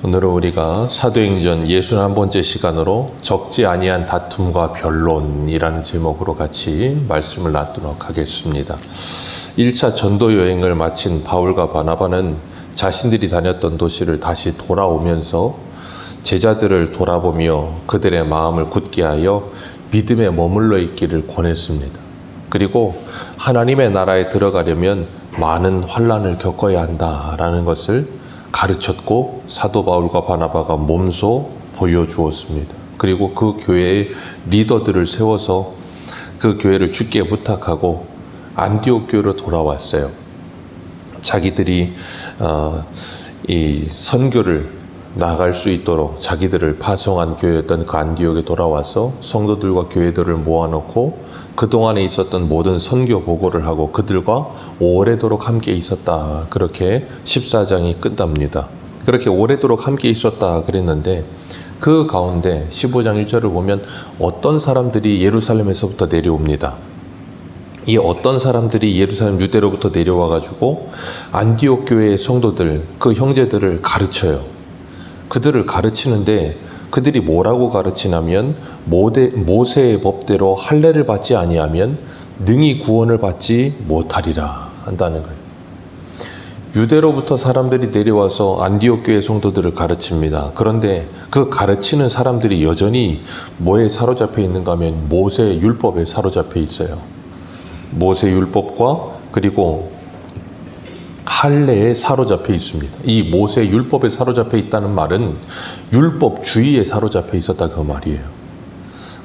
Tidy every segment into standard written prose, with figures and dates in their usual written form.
오늘은 우리가 사도행전 61번째 시간으로 적지 아니한 다툼과 변론이라는 제목으로 같이 말씀을 나누도록 하겠습니다. 1차 전도 여행을 마친 바울과 바나바는 자신들이 다녔던 도시를 다시 돌아오면서 제자들을 돌아보며 그들의 마음을 굳게 하여 믿음에 머물러 있기를 권했습니다. 그리고 하나님의 나라에 들어가려면 많은 환난을 겪어야 한다라는 것을 가르쳤고 사도 바울과 바나바가 몸소 보여주었습니다. 그리고 그 교회의 리더들을 세워서 그 교회를 주께 부탁하고 안디옥 교회로 돌아왔어요. 자기들이 이 선교를 나갈 수 있도록 자기들을 파송한 교회였던 그 안디옥에 돌아와서 성도들과 교회들을 모아놓고 그동안에 있었던 모든 선교 보고를 하고 그들과 오래도록 함께 있었다. 그렇게 14장이 끝납니다. 그렇게 오래도록 함께 있었다 그랬는데 그 가운데 15장 1절을 보면 어떤 사람들이 예루살렘에서부터 내려옵니다. 이 어떤 사람들이 예루살렘 유대로부터 내려와가지고 안디옥 교회의 성도들, 그 형제들을 가르쳐요. 그들을 가르치는데 그들이 뭐라고 가르치냐면 모세의 법대로 할례를 받지 아니하면 능히 구원을 받지 못하리라 한다는 거예요. 유대로부터 사람들이 내려와서 안디옥 교회 성도들을 가르칩니다. 그런데 그 가르치는 사람들이 여전히 뭐에 사로잡혀 있는가 하면 모세의 율법에 사로잡혀 있어요. 모세 율법과 그리고 할례에 사로잡혀 있습니다. 이 모세 율법에 사로잡혀 있다는 말은 율법주의에 사로잡혀 있었다 그 말이에요.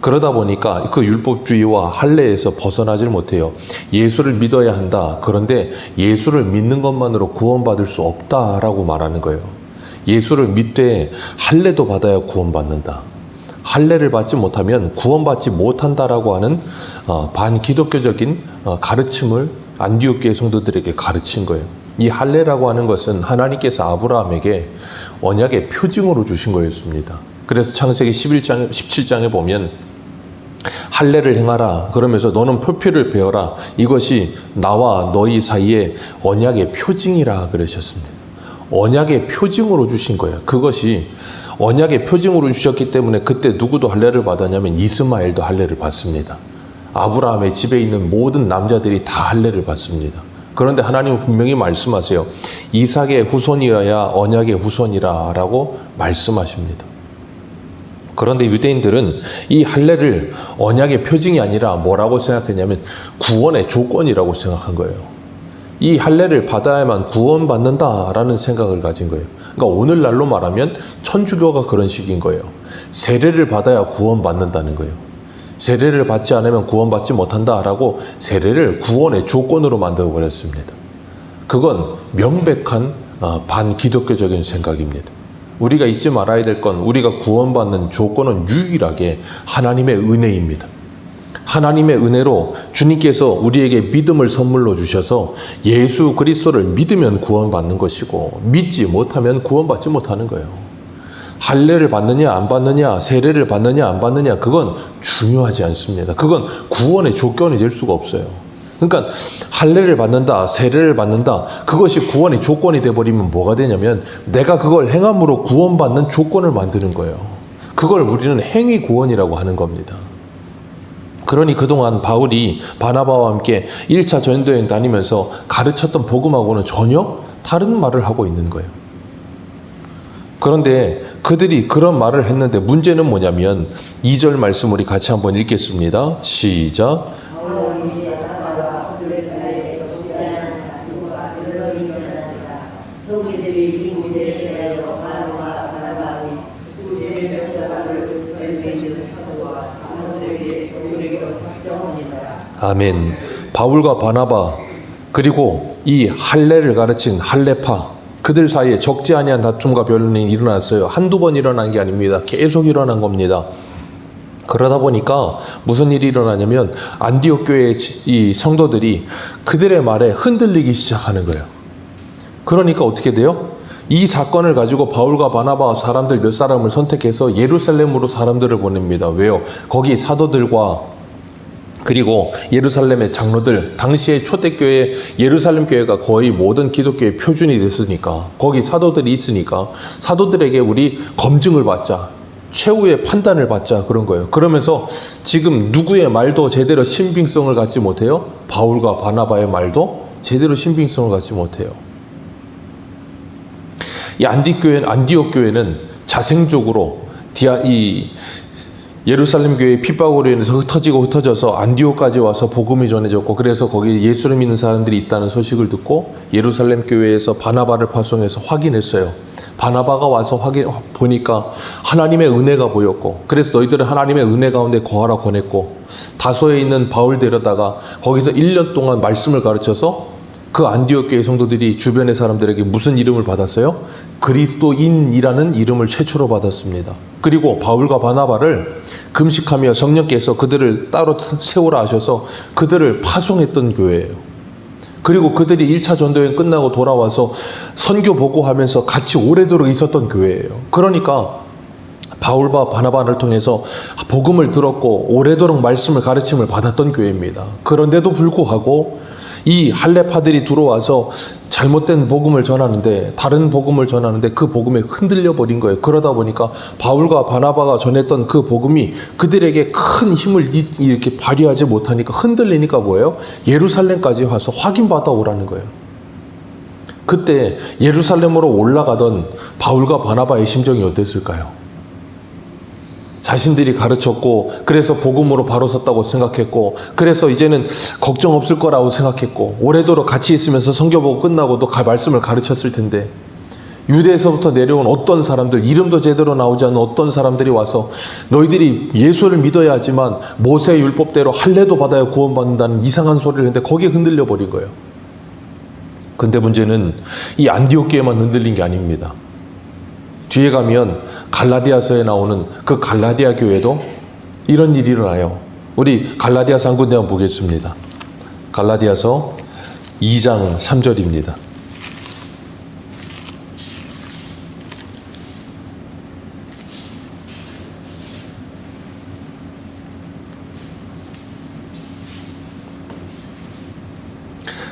그러다 보니까 그 율법주의와 할례에서 벗어나질 못해요. 예수를 믿어야 한다. 그런데 예수를 믿는 것만으로 구원받을 수 없다라고 말하는 거예요. 예수를 믿되 할례도 받아야 구원받는다. 할례를 받지 못하면 구원받지 못한다라고 하는 반기독교적인 가르침을 안디옥 교회 성도들에게 가르친 거예요. 이 할례라고 하는 것은 하나님께서 아브라함에게 언약의 표징으로 주신 거였습니다. 그래서 창세기 17장에 보면 할례를 행하라. 그러면서 너는 표표를 베어라. 이것이 나와 너희 사이에 언약의 표징이라 그러셨습니다. 언약의 표징으로 주신 거예요. 그것이 언약의 표징으로 주셨기 때문에 그때 누구도 할례를 받았냐면 이스마엘도 할례를 받습니다. 아브라함의 집에 있는 모든 남자들이 다 할례를 받습니다. 그런데 하나님은 분명히 말씀하세요. 이삭의 후손이어야 언약의 후손이라 라고 말씀하십니다. 그런데 유대인들은 이 할례를 언약의 표징이 아니라 뭐라고 생각했냐면 구원의 조건이라고 생각한 거예요. 이 할례를 받아야만 구원받는다라는 생각을 가진 거예요. 그러니까 오늘날로 말하면 천주교가 그런 식인 거예요. 세례를 받아야 구원받는다는 거예요. 세례를 받지 않으면 구원받지 못한다라고 세례를 구원의 조건으로 만들어버렸습니다. 그건 명백한 반기독교적인 생각입니다. 우리가 잊지 말아야 될 건 우리가 구원받는 조건은 유일하게 하나님의 은혜입니다. 하나님의 은혜로 주님께서 우리에게 믿음을 선물로 주셔서 예수 그리스도를 믿으면 구원받는 것이고 믿지 못하면 구원받지 못하는 거예요. 할례를 받느냐 안 받느냐, 세례를 받느냐 안 받느냐, 그건 중요하지 않습니다. 그건 구원의 조건이 될 수가 없어요. 그러니까 할례를 받는다, 세례를 받는다, 그것이 구원의 조건이 돼버리면 뭐가 되냐면 내가 그걸 행함으로 구원받는 조건을 만드는 거예요. 그걸 우리는 행위 구원이라고 하는 겁니다. 그러니 그동안 바울이 바나바와 함께 1차 전도여행 다니면서 가르쳤던 복음하고는 전혀 다른 말을 하고 있는 거예요. 그런데 그들이 그런 말을 했는데 문제는 뭐냐면 2절 말씀 우리 같이 한번 읽겠습니다. 시작. 아멘. 바울과 바나바 그리고 이 할례를 가르친 할례파 그들 사이에 적지 아니한 다툼과 변론이 일어났어요. 한두 번 일어난 게 아닙니다. 계속 일어난 겁니다. 그러다 보니까 무슨 일이 일어나냐면 안디옥 교회의 이 성도들이 그들의 말에 흔들리기 시작하는 거예요. 그러니까 어떻게 돼요? 이 사건을 가지고 바울과 바나바 사람들 몇 사람을 선택해서 예루살렘으로 사람들을 보냅니다. 왜요? 거기 사도들과 그리고 예루살렘의 장로들, 당시에 초대교회 예루살렘 교회가 거의 모든 기독교의 표준이 됐으니까, 거기 사도들이 있으니까 사도들에게 우리 검증을 받자, 최후의 판단을 받자, 그런 거예요. 그러면서 지금 누구의 말도 제대로 신빙성을 갖지 못해요? 바울과 바나바의 말도 제대로 신빙성을 갖지 못해요. 이 안디옥 교회는 자생적으로 이 예루살렘 교회의 핍박으로 인해서 흩어져서 안디옥까지 와서 복음이 전해졌고, 그래서 거기에 예수를 믿는 사람들이 있다는 소식을 듣고 예루살렘 교회에서 바나바를 파송해서 확인했어요. 바나바가 와서 보니까 하나님의 은혜가 보였고, 그래서 너희들은 하나님의 은혜 가운데 거하라 권했고, 다소에 있는 바울 데려다가 거기서 1년 동안 말씀을 가르쳐서 그 안디옥 교회 성도들이 주변의 사람들에게 무슨 이름을 받았어요? 그리스도인이라는 이름을 최초로 받았습니다. 그리고 바울과 바나바를 금식하며 성령께서 그들을 따로 세우라 하셔서 그들을 파송했던 교회예요. 그리고 그들이 1차 전도여행 끝나고 돌아와서 선교 보고하면서 같이 오래도록 있었던 교회예요. 그러니까 바울과 바나바를 통해서 복음을 들었고 오래도록 말씀을 가르침을 받았던 교회입니다. 그런데도 불구하고 이 할례파들이 들어와서 잘못된 복음을 전하는데, 다른 복음을 전하는데 그 복음에 흔들려 버린 거예요. 그러다 보니까 바울과 바나바가 전했던 그 복음이 그들에게 큰 힘을 이렇게 발휘하지 못하니까 흔들리니까 뭐예요? 예루살렘까지 와서 확인받아 오라는 거예요. 그때 예루살렘으로 올라가던 바울과 바나바의 심정이 어땠을까요? 자신들이 가르쳤고, 그래서 복음으로 바로 섰다고 생각했고, 그래서 이제는 걱정 없을 거라고 생각했고, 오래도록 같이 있으면서 성경보고 끝나고도 말씀을 가르쳤을 텐데, 유대에서부터 내려온 어떤 사람들, 이름도 제대로 나오지 않는 어떤 사람들이 와서 너희들이 예수를 믿어야 하지만 모세의 율법대로 할례도 받아야 구원받는다는 이상한 소리를 했는데 거기에 흔들려 버린 거예요. 근데 문제는 이 안디옥 교회만 흔들린 게 아닙니다. 뒤에 가면 갈라디아서에 나오는 그 갈라디아 교회도 이런 일이 일어나요. 우리 갈라디아서 한 군데 한번 보겠습니다. 갈라디아서 2장 3절입니다.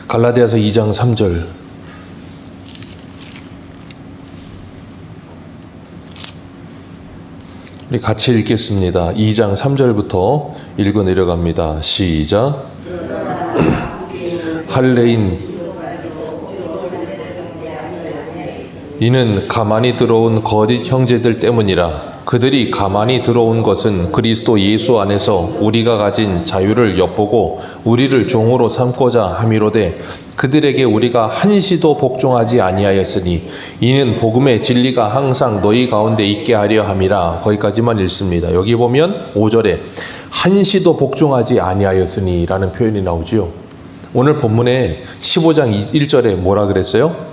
갈라디아서 2장 3절. 우리 같이 읽겠습니다. 2장 3절부터 읽어 내려갑니다. 시작. 할례인 이는 가만히 들어온 거짓 형제들 때문이라. 그들이 가만히 들어온 것은 그리스도 예수 안에서 우리가 가진 자유를 엿보고 우리를 종으로 삼고자 함이로되, 그들에게 우리가 한시도 복종하지 아니하였으니 이는 복음의 진리가 항상 너희 가운데 있게 하려 함이라. 거기까지만 읽습니다. 여기 보면 5절에 한시도 복종하지 아니하였으니 라는 표현이 나오지요. 오늘 본문에 15장 1절에 뭐라 그랬어요?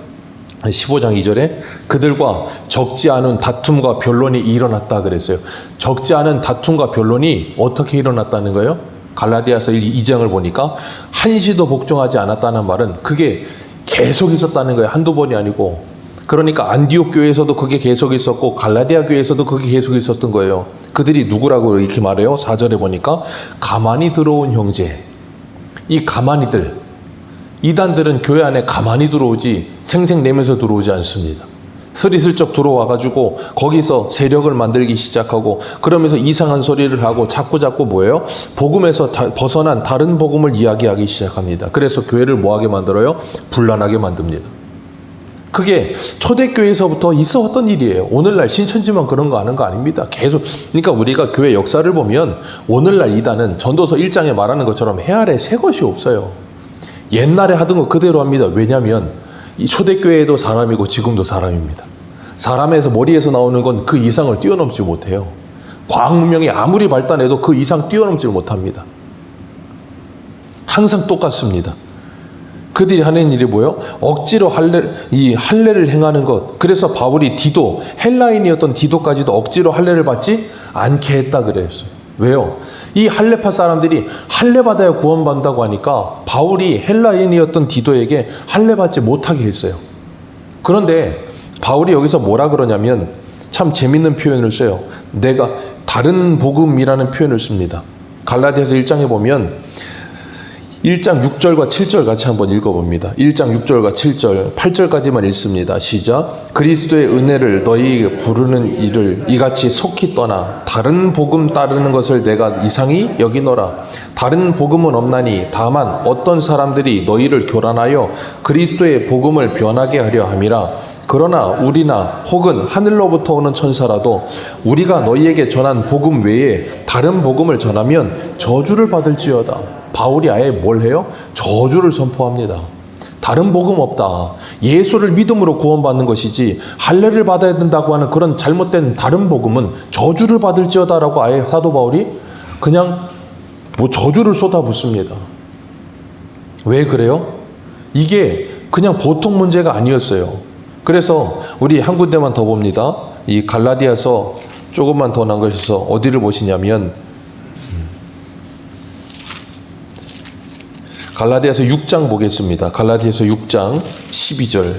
15장 2절에 그들과 적지 않은 다툼과 변론이 일어났다 그랬어요. 적지 않은 다툼과 변론이 어떻게 일어났다는 거예요? 갈라디아서 2장을 보니까 한시도 복종하지 않았다는 말은 그게 계속 있었다는 거예요. 한두 번이 아니고. 그러니까 안디옥 교회에서도 그게 계속 있었고 갈라디아 교회에서도 그게 계속 있었던 거예요. 그들이 누구라고 이렇게 말해요? 4절에 보니까 가만히 들어온 형제. 이 가만히들, 이단들은 교회 안에 가만히 들어오지 생색내면서 들어오지 않습니다. 스리슬쩍 들어와가지고 거기서 세력을 만들기 시작하고, 그러면서 이상한 소리를 하고 자꾸 뭐예요? 복음에서 벗어난 다른 복음을 이야기하기 시작합니다. 그래서 교회를 뭐하게 만들어요? 분란하게 만듭니다. 그게 초대교회에서부터 있어왔던 일이에요. 오늘날 신천지만 그런 거 아는 거 아닙니다. 계속. 그러니까 우리가 교회 역사를 보면 오늘날 이단은 전도서 1장에 말하는 것처럼 해 아래 새 것이 없어요. 옛날에 하던 거 그대로 합니다. 왜냐하면 이 초대교회도 사람이고 지금도 사람입니다. 사람에서 머리에서 나오는 건 그 이상을 뛰어넘지 못해요. 과학 문명이 아무리 발달해도 그 이상 뛰어넘지 못합니다. 항상 똑같습니다. 그들이 하는 일이 뭐예요? 억지로 할례를 행하는 것. 그래서 바울이 헬라인이었던 디도까지도 억지로 할례를 받지 않게 했다 그랬어요. 왜요? 이 할례파 사람들이 할례 받아야 구원받는다고 하니까 바울이 헬라인이었던 디도에게 할례 받지 못하게 했어요. 그런데 바울이 여기서 뭐라 그러냐면 참 재밌는 표현을 써요. 내가 다른 복음이라는 표현을 씁니다. 갈라디아서 1장에 보면 1장 6절과 7절 같이 한번 읽어봅니다. 1장 6절과 7절, 8절까지만 읽습니다. 시작. 그리스도의 은혜를 너희에게 부르는 일을 이같이 속히 떠나 다른 복음 따르는 것을 내가 이상히 여기노라. 다른 복음은 없나니 다만 어떤 사람들이 너희를 교란하여 그리스도의 복음을 변하게 하려 함이라. 그러나 우리나 혹은 하늘로부터 오는 천사라도 우리가 너희에게 전한 복음 외에 다른 복음을 전하면 저주를 받을지어다. 바울이 아예 뭘 해요? 저주를 선포합니다. 다른 복음 없다. 예수를 믿음으로 구원받는 것이지 할례를 받아야 된다고 하는 그런 잘못된 다른 복음은 저주를 받을지어다라고 아예 사도 바울이 그냥 저주를 쏟아붓습니다. 왜 그래요? 이게 그냥 보통 문제가 아니었어요. 그래서 우리 한 군데만 더 봅니다. 이 갈라디아서 조금만 더 남겨주셔서 어디를 보시냐면 갈라디아서 6장 보겠습니다. 갈라디아서 6장 12절.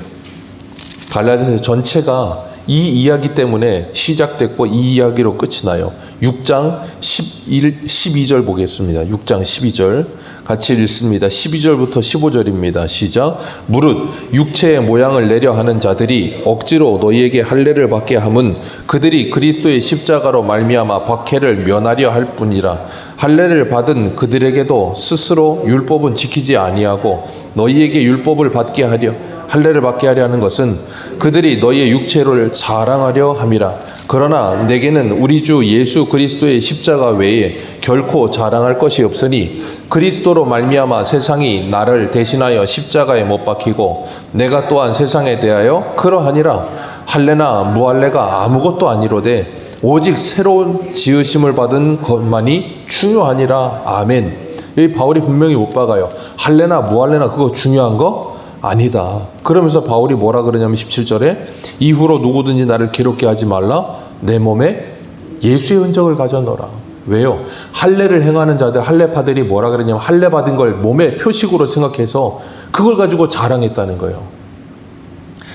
갈라디아서 전체가 이 이야기 때문에 시작됐고 이 이야기로 끝이 나요. 6장 12절 보겠습니다. 6장 12절 같이 읽습니다. 12절부터 15절입니다. 시작. 무릇 육체의 모양을 내려 하는 자들이 억지로 너희에게 할례를 받게 함은 그들이 그리스도의 십자가로 말미암아 박해를 면하려 할 뿐이라. 할례를 받은 그들에게도 스스로 율법은 지키지 아니하고 너희에게 율법을 받게 하려 할례를 받게 하려 하는 것은 그들이 너희의 육체를 자랑하려 함이라. 그러나 내게는 우리 주 예수 그리스도의 십자가 외에 결코 자랑할 것이 없으니 그리스도로 말미암아 세상이 나를 대신하여 십자가에 못 박히고 내가 또한 세상에 대하여 그러하니라. 할례나 무할례가 아무것도 아니로되 오직 새로운 지으심을 받은 것만이 중요하니라. 아멘. 여기 바울이 분명히 못 박아요. 할례나 무할례나 그거 중요한 거 아니다. 그러면서 바울이 뭐라 그러냐면 17절에 이후로 누구든지 나를 괴롭게 하지 말라. 내 몸에 예수의 흔적을 가져놓으라. 왜요? 할례를 행하는 자들, 할례파들이 뭐라 그러냐면 할례 받은 걸 몸의 표식으로 생각해서 그걸 가지고 자랑했다는 거예요.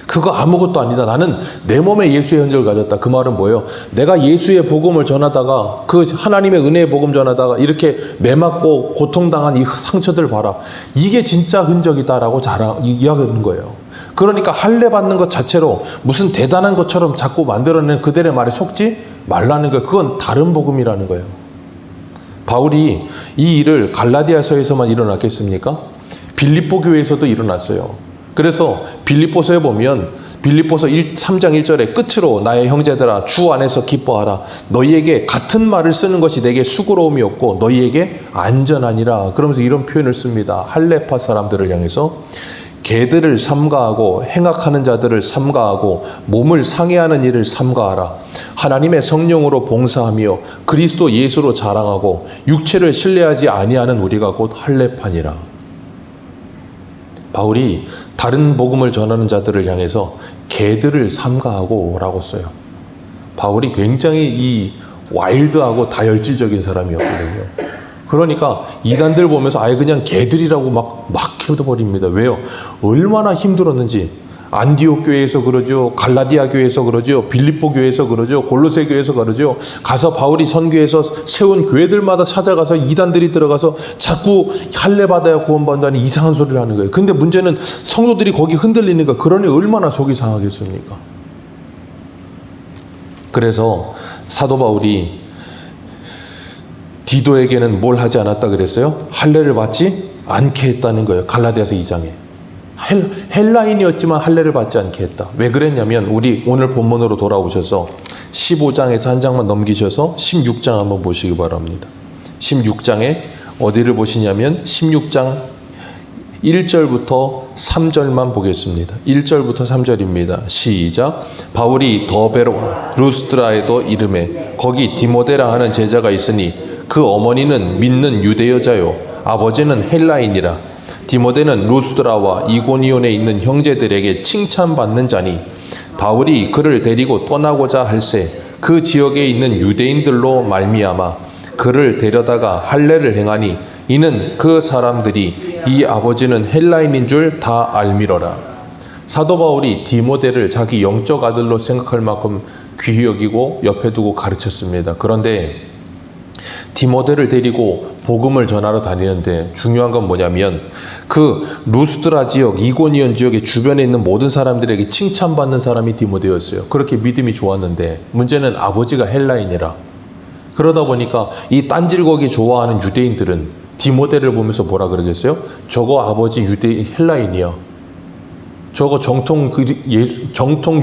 그거 아무것도 아니다. 나는 내 몸에 예수의 흔적을 가졌다. 그 말은 뭐예요? 내가 예수의 복음을 전하다가 그 하나님의 은혜의 복음 전하다가 이렇게 매맞고 고통당한 이 상처들 봐라. 이게 진짜 흔적이다라고 이야기하는 거예요. 그러니까 할례 받는 것 자체로 무슨 대단한 것처럼 자꾸 만들어내는 그들의 말에 속지 말라는 거예요. 그건 다른 복음이라는 거예요. 바울이 이 일을 갈라디아서에서만 일어났겠습니까? 빌립보 교회에서도 일어났어요. 그래서 빌립보서에 보면 빌립보서 3장 1절에 끝으로 나의 형제들아 주 안에서 기뻐하라. 너희에게 같은 말을 쓰는 것이 내게 수고로움이 없고 너희에게 안전하니라. 그러면서 이런 표현을 씁니다. 할례파 사람들을 향해서 개들을 삼가하고 행악하는 자들을 삼가하고 몸을 상해하는 일을 삼가하라. 하나님의 성령으로 봉사하며 그리스도 예수로 자랑하고 육체를 신뢰하지 아니하는 우리가 곧 할례파니라. 바울이 다른 복음을 전하는 자들을 향해서 개들을 삼가하고 라고 써요. 바울이 굉장히 이 와일드하고 다혈질적인 사람이었거든요. 그러니까 이단들 보면서 아예 그냥 개들이라고 막 해버립니다. 왜요? 얼마나 힘들었는지. 안디옥 교회에서 그러죠. 갈라디아 교회에서 그러죠. 빌립보 교회에서 그러죠. 골로새 교회에서 그러죠. 가서 바울이 선교해서 세운 교회들마다 찾아가서 이단들이 들어가서 자꾸 할례 받아야 구원받는다는 이상한 소리를 하는 거예요. 근데 문제는 성도들이 거기 흔들리는 거. 그러니 얼마나 속이 상하겠습니까? 그래서 사도 바울이 디도에게는 뭘 하지 않았다 그랬어요? 할례를 받지 않게 했다는 거예요. 갈라디아서 2장에. 헬라인이었지만 할례를 받지 않게 했다. 왜 그랬냐면 우리 오늘 본문으로 돌아오셔서 15장에서 한 장만 넘기셔서 16장 한번 보시기 바랍니다. 16장에 어디를 보시냐면 16장 1절부터 3절만 보겠습니다. 1절부터 3절입니다. 시작. 바울이 더베로 루스드라에도 이름에 거기 디모데라 하는 제자가 있으니 그 어머니는 믿는 유대 여자요 아버지는 헬라인이라. 디모데는 루스드라와 이고니온에 있는 형제들에게 칭찬받는 자니 바울이 그를 데리고 떠나고자 할새 그 지역에 있는 유대인들로 말미암아 그를 데려다가 할례를 행하니 이는 그 사람들이 이 아버지는 헬라인인 줄 다 알미러라. 사도 바울이 디모데를 자기 영적 아들로 생각할 만큼 귀히 여기고 옆에 두고 가르쳤습니다. 그런데 디모데를 데리고 복음을 전하러 다니는데 중요한 건 뭐냐면 그 루스드라 지역, 이고니온 지역의 주변에 있는 모든 사람들에게 칭찬받는 사람이 디모데였어요. 그렇게 믿음이 좋았는데 문제는 아버지가 헬라인이라, 그러다 보니까 이 딴질거기 좋아하는 유대인들은 디모데를 보면서 뭐라 그러겠어요? 저거 아버지 헬라인이야. 저거 정통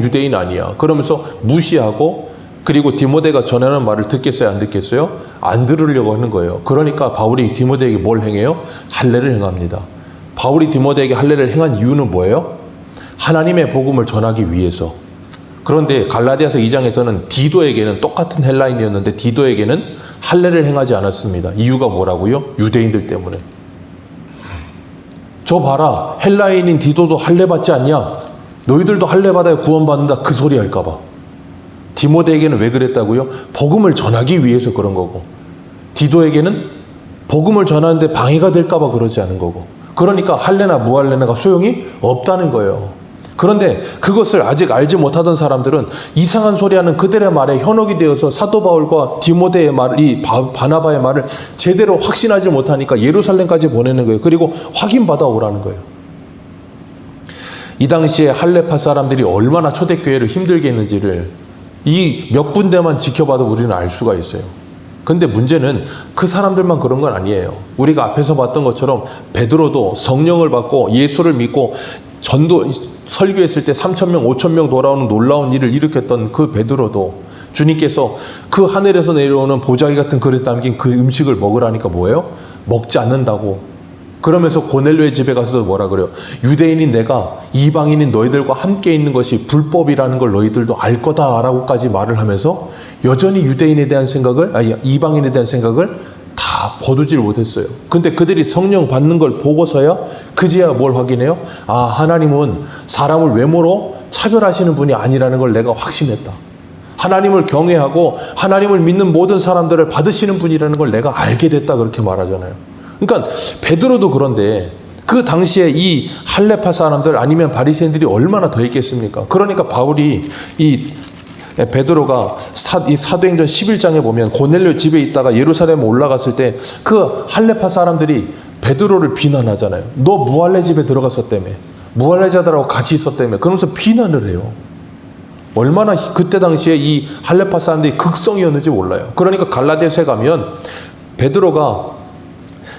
유대인 아니야. 그러면서 무시하고, 그리고 디모데가 전하는 말을 듣겠어요, 안 듣겠어요? 안 들으려고 하는 거예요. 그러니까 바울이 디모데에게 뭘 행해요? 할례를 행합니다. 바울이 디모데에게 할례를 행한 이유는 뭐예요? 하나님의 복음을 전하기 위해서. 그런데 갈라디아서 2장에서는 디도에게는 똑같은 헬라인이었는데 디도에게는 할례를 행하지 않았습니다. 이유가 뭐라고요? 유대인들 때문에. 저 봐라, 헬라인인 디도도 할례 받지 않냐? 너희들도 할례 받아야 구원받는다, 그 소리 할까 봐. 디모데에게는 왜 그랬다고요? 복음을 전하기 위해서 그런 거고, 디도에게는 복음을 전하는데 방해가 될까 봐 그러지 않은 거고. 그러니까 할례나 무할례나가 소용이 없다는 거예요. 그런데 그것을 아직 알지 못하던 사람들은 이상한 소리하는 그들의 말에 현혹이 되어서 사도 바울과 디모데의 말, 이 바나바의 말을 제대로 확신하지 못하니까 예루살렘까지 보내는 거예요. 그리고 확인받아 오라는 거예요. 이 당시에 할레파 사람들이 얼마나 초대교회를 힘들게 했는지를 이 몇 군데만 지켜봐도 우리는 알 수가 있어요. 근데 문제는 그 사람들만 그런 건 아니에요. 우리가 앞에서 봤던 것처럼 베드로도 성령을 받고 예수를 믿고 전도 설교했을 때 3,000명, 5,000명 돌아오는 놀라운 일을 일으켰던 그 베드로도 주님께서 그 하늘에서 내려오는 보자기 같은 그릇에 담긴 그 음식을 먹으라니까 뭐예요? 먹지 않는다고. 그러면서 고넬료의 집에 가서도 뭐라 그래요? 유대인인 내가 이방인인 너희들과 함께 있는 것이 불법이라는 걸 너희들도 알 거다라고까지 말을 하면서 여전히 유대인에 대한 생각을, 이방인에 대한 생각을 다 거두질 못했어요. 근데 그들이 성령 받는 걸 보고서야 그제야 뭘 확인해요? 아, 하나님은 사람을 외모로 차별하시는 분이 아니라는 걸 내가 확신했다. 하나님을 경외하고 하나님을 믿는 모든 사람들을 받으시는 분이라는 걸 내가 알게 됐다, 그렇게 말하잖아요. 그러니까 베드로도 그런데 그 당시에 이 할레파 사람들 아니면 바리새인들이 얼마나 더 있겠습니까? 그러니까 바울이 이 베드로가 사도행전 11장에 보면 고넬료 집에 있다가 예루살렘에 올라갔을 때 그 할레파 사람들이 베드로를 비난하잖아요. 너 무할레 집에 들어갔었다며, 무할레자들하고 같이 있었다며, 그러면서 비난을 해요. 얼마나 그때 당시에 이 할레파 사람들이 극성이었는지 몰라요. 그러니까 갈라디아서에 가면 베드로가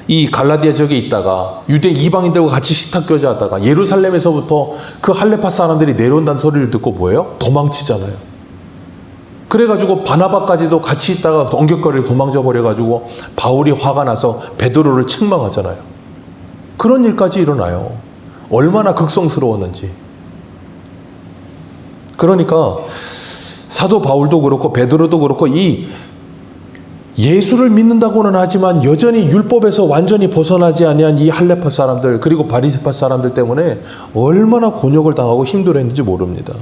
이 갈라디아 지역에 있다가 유대 이방인들과 같이 식탁교제하다가 예루살렘에서부터 그 할레파 사람들이 내려온다는 소리를 듣고 뭐예요? 도망치잖아요. 그래가지고 바나바까지도 같이 있다가 엉격거리를 도망쳐 버려가지고 바울이 화가 나서 베드로를 책망하잖아요. 그런 일까지 일어나요. 얼마나 극성스러웠는지. 그러니까 사도 바울도 그렇고 베드로도 그렇고 이 예수를 믿는다고는 하지만 여전히 율법에서 완전히 벗어나지 아니한 이 할레파 사람들, 그리고 바리새파 사람들 때문에 얼마나 곤욕을 당하고 힘들었는지 모릅니다.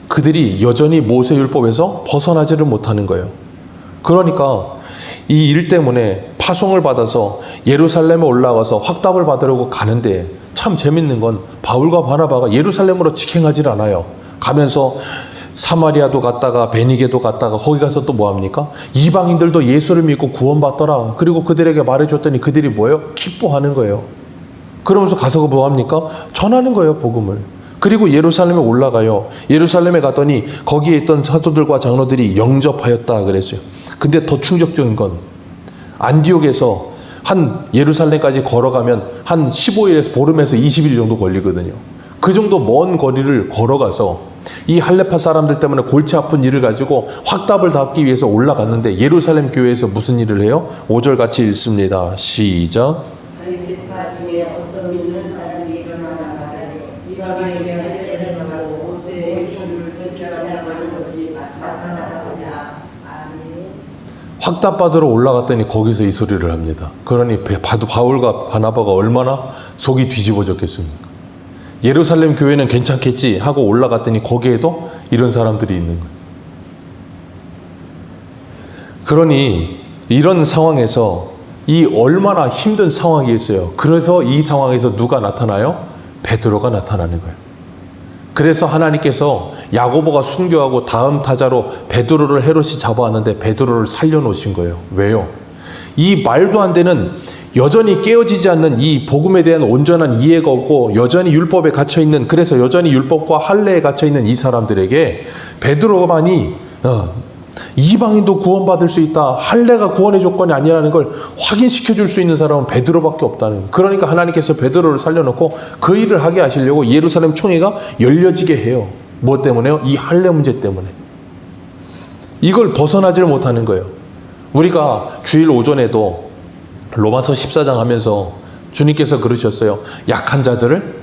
그들이 여전히 모세 율법에서 벗어나지를 못하는 거예요. 그러니까 이 일 때문에 파송을 받아서 예루살렘에 올라가서 확답을 받으려고 가는데 참 재밌는 건 바울과 바나바가 예루살렘으로 직행하질 않아요. 가면서 사마리아도 갔다가 베니게도 갔다가 거기 가서 또 뭐합니까? 이방인들도 예수를 믿고 구원받더라. 그리고 그들에게 말해줬더니 그들이 뭐예요? 기뻐하는 거예요. 그러면서 가서 뭐합니까? 전하는 거예요, 복음을. 그리고 예루살렘에 올라가요. 예루살렘에 갔더니 거기에 있던 사도들과 장로들이 영접하였다 그랬어요. 근데 더 충격적인 건 안디옥에서 한 예루살렘까지 걸어가면 한 15일에서 보름에서 20일 정도 걸리거든요. 그 정도 먼 거리를 걸어가서 이 할레파 사람들 때문에 골치 아픈 일을 가지고 확답을 받기 위해서 올라갔는데 예루살렘 교회에서 무슨 일을 해요? 5절 같이 읽습니다. 시작. 바리새파 중에 어떤 믿는 사람이 일어나나 말하되 이방인에게 할례를 하고 모세의 신을 지키라고 하는 것이 마땅하다고냐. 아멘. 확답 받으러 올라갔더니 거기서 이 소리를 합니다. 그러니 바울과 바나바가 얼마나 속이 뒤집어졌겠습니까? 예루살렘 교회는 괜찮겠지 하고 올라갔더니 거기에도 이런 사람들이 있는 거예요. 그러니 이런 상황에서 이 얼마나 힘든 상황이겠어요. 그래서 이 상황에서 누가 나타나요? 베드로가 나타나는 거예요. 그래서 하나님께서 야고보가 순교하고 다음 타자로 베드로를 헤롯이 잡아왔는데 베드로를 살려놓으신 거예요. 왜요? 이 말도 안 되는, 여전히 깨어지지 않는 이 복음에 대한 온전한 이해가 없고 여전히 율법에 갇혀있는, 그래서 여전히 율법과 할례에 갇혀있는 이 사람들에게 베드로만이 이방인도 구원받을 수 있다, 할례가 구원의 조건이 아니라는 걸 확인시켜 줄 수 있는 사람은 베드로밖에 없다는 거예요. 그러니까 하나님께서 베드로를 살려놓고 그 일을 하게 하시려고 예루살렘 총회가 열려지게 해요. 뭐 때문에요? 이 할례 문제 때문에. 이걸 벗어나질 못하는 거예요. 우리가 주일 오전에도 로마서 14장 하면서 주님께서 그러셨어요. 약한 자들을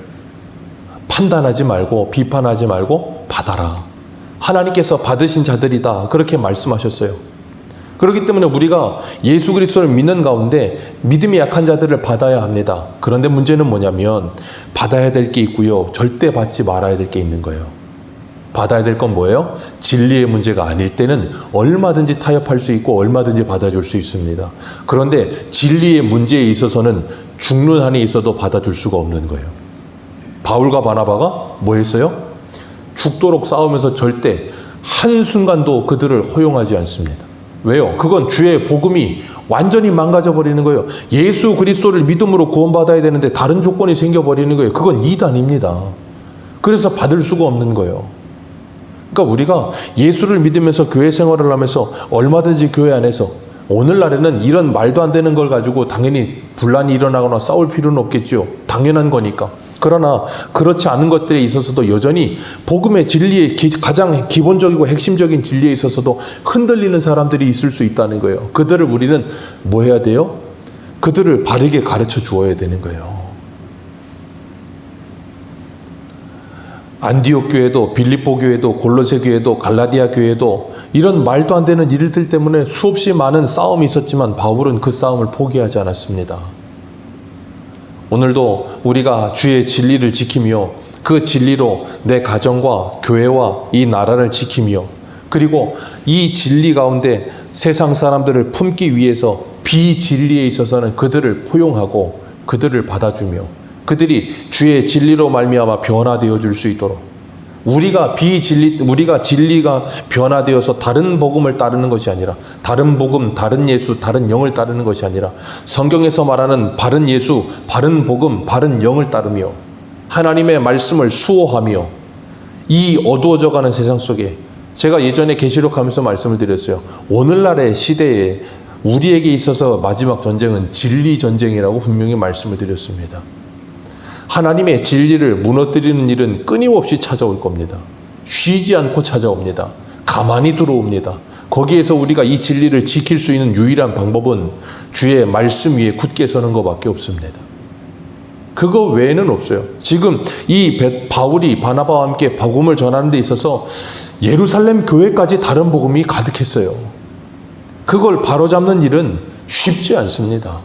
판단하지 말고 비판하지 말고 받아라. 하나님께서 받으신 자들이다, 그렇게 말씀하셨어요. 그렇기 때문에 우리가 예수 그리스도를 믿는 가운데 믿음이 약한 자들을 받아야 합니다. 그런데 문제는 뭐냐면 받아야 될 게 있고요, 절대 받지 말아야 될 게 있는 거예요. 받아야 될 건 뭐예요? 진리의 문제가 아닐 때는 얼마든지 타협할 수 있고 얼마든지 받아줄 수 있습니다. 그런데 진리의 문제에 있어서는 죽는 한이 있어도 받아줄 수가 없는 거예요. 바울과 바나바가 뭐 했어요? 죽도록 싸우면서 절대 한순간도 그들을 허용하지 않습니다. 왜요? 그건 주의 복음이 완전히 망가져 버리는 거예요. 예수 그리스도를 믿음으로 구원받아야 되는데 다른 조건이 생겨버리는 거예요. 그건 이단입니다. 그래서 받을 수가 없는 거예요. 그러니까 우리가 예수를 믿으면서 교회 생활을 하면서 얼마든지 교회 안에서, 오늘날에는 이런 말도 안 되는 걸 가지고 당연히 분란이 일어나거나 싸울 필요는 없겠죠. 당연한 거니까. 그러나 그렇지 않은 것들에 있어서도 여전히 복음의 진리의 가장 기본적이고 핵심적인 진리에 있어서도 흔들리는 사람들이 있을 수 있다는 거예요. 그들을 우리는 뭐 해야 돼요? 그들을 바르게 가르쳐 주어야 되는 거예요. 안디옥 교회도, 빌립보 교회도, 골로새 교회도, 갈라디아 교회도 이런 말도 안 되는 일들 때문에 수없이 많은 싸움이 있었지만 바울은 그 싸움을 포기하지 않았습니다. 오늘도 우리가 주의 진리를 지키며 그 진리로 내 가정과 교회와 이 나라를 지키며, 그리고 이 진리 가운데 세상 사람들을 품기 위해서 비진리에 있어서는 그들을 포용하고 그들을 받아주며 그들이 주의 진리로 말미암아 변화되어 줄 수 있도록, 우리가 진리가 변화되어서 다른 복음을 따르는 것이 아니라, 다른 복음, 다른 예수, 다른 영을 따르는 것이 아니라 성경에서 말하는 바른 예수, 바른 복음, 바른 영을 따르며 하나님의 말씀을 수호하며 이 어두워져가는 세상 속에, 제가 예전에 계시록 하면서 말씀을 드렸어요. 오늘날의 시대에 우리에게 있어서 마지막 전쟁은 진리 전쟁이라고 분명히 말씀을 드렸습니다. 하나님의 진리를 무너뜨리는 일은 끊임없이 찾아올 겁니다. 쉬지 않고 찾아옵니다. 가만히 들어옵니다. 거기에서 우리가 이 진리를 지킬 수 있는 유일한 방법은 주의 말씀 위에 굳게 서는 것밖에 없습니다. 그거 외에는 없어요. 지금 이 바울이 바나바와 함께 복음을 전하는 데 있어서 예루살렘 교회까지 다른 복음이 가득했어요. 그걸 바로잡는 일은 쉽지 않습니다.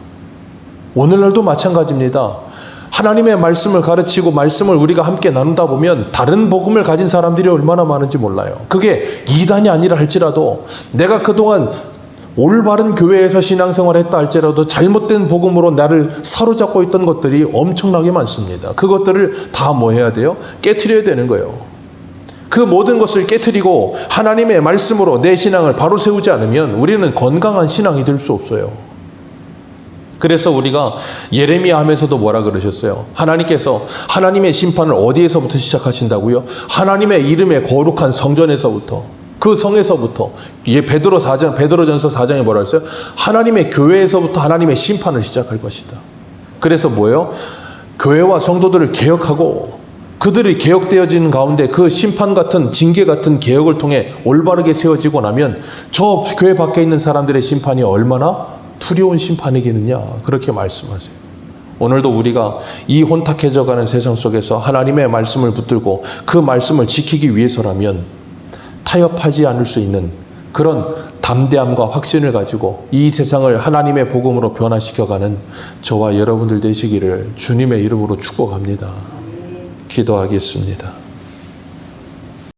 오늘날도 마찬가지입니다. 하나님의 말씀을 가르치고 말씀을 우리가 함께 나누다 보면 다른 복음을 가진 사람들이 얼마나 많은지 몰라요. 그게 이단이 아니라 할지라도, 내가 그동안 올바른 교회에서 신앙생활을 했다 할지라도 잘못된 복음으로 나를 사로잡고 있던 것들이 엄청나게 많습니다. 그것들을 다 뭐 해야 돼요? 깨트려야 되는 거예요. 그 모든 것을 깨트리고 하나님의 말씀으로 내 신앙을 바로 세우지 않으면 우리는 건강한 신앙이 될 수 없어요. 그래서 우리가 예레미야 하면서도 뭐라 그러셨어요? 하나님께서 하나님의 심판을 어디에서부터 시작하신다고요? 하나님의 이름의 거룩한 성전에서부터, 그 성에서부터. 베드로전서 4장에 뭐라 했어요? 하나님의 교회에서부터 하나님의 심판을 시작할 것이다. 그래서 뭐예요? 교회와 성도들을 개혁하고 그들이 개혁되어지는 가운데 그 심판 같은, 징계 같은 개혁을 통해 올바르게 세워지고 나면 저 교회 밖에 있는 사람들의 심판이 얼마나 두려운 심판이겠느냐, 그렇게 말씀하세요. 오늘도 우리가 이 혼탁해져가는 세상 속에서 하나님의 말씀을 붙들고 그 말씀을 지키기 위해서라면 타협하지 않을 수 있는 그런 담대함과 확신을 가지고 이 세상을 하나님의 복음으로 변화시켜가는 저와 여러분들 되시기를 주님의 이름으로 축복합니다. 기도하겠습니다.